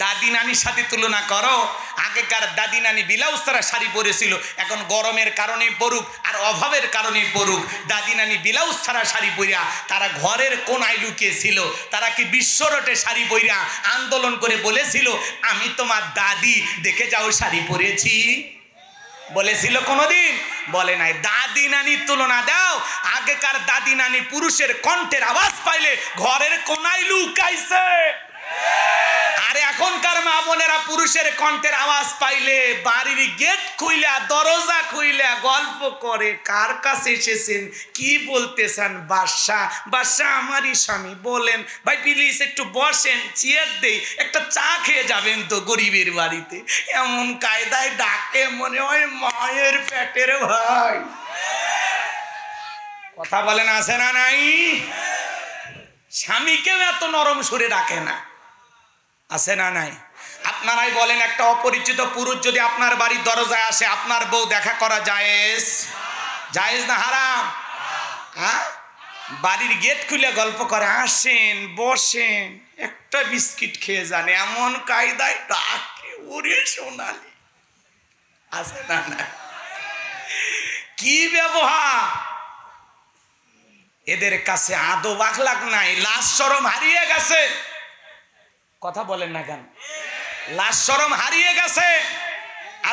দাদি নানির সাথে তুলনা করো। আগেকার দাদি নানি ব্লাউজ ছাড়া শাড়ি পরেছিল, এখন গরমের কারণে পরুক আর অভাবের কারণে পরুক, দাদি নানি ব্লাউজ ছাড়া শাড়ি পরিয়া তারা ঘরের কোনায় লুকিয়েছিল। তারা কি বিশ্ব রোডে শাড়ি পরিয়া আন্দোলন করে বলেছিল আমি তোমার দাদি, দেখে যাও শাড়ি পরেছি? বলেছিল কোনোদিন? বলে নাই। দাদি নানির তুলনা দাও, আগেকার দাদি নানি পুরুষের কণ্ঠের আওয়াজ পাইলে ঘরের কোনায় লুকাইছে, আর এখনকার মা বোনেরা পুরুষের কণ্ঠের আওয়াজ পাইলে বাড়ির গেট খুইলা দরজা খুইলা গল্প করে, কার কাছে এসেছেন, কি বলতেছেন? বাদশা, বাদশা আমারই স্বামী, বলেন ভাই প্লিজ একটু বসেন, চেয়ার দেই, একটা চা খেয়ে যাবেন তো গরিবের বাড়িতে। এমন কায়দায় ডাকে মনে হয় মায়ের পেটের ভাই, কথা বলেন আছে না নাই? স্বামীকেও এত নরম সুরে ডাকে না, আছে না নাই? আপনারাই বলেন, একটা অপরিচিত পুরুষ যদি আপনার বাড়ির দরজায় আসে, আপনার বউ দেখা করা জায়েজ? জায়েজ না হারাম? হ্যাঁ, বাড়ির গেট খুলে গল্প করে আসেন বসেন একটা বিস্কিট খেয়ে যান, এমন কায়দায় ডাকে, ওরে সোনালি, আছে না নাই? কি ব্যবহার! এদের কাছে আদব আখলাক নাই, লাজ শরম হারিয়ে গেছে, কথা বলেন না কেন? লাজ শরম হারিয়ে গেছে।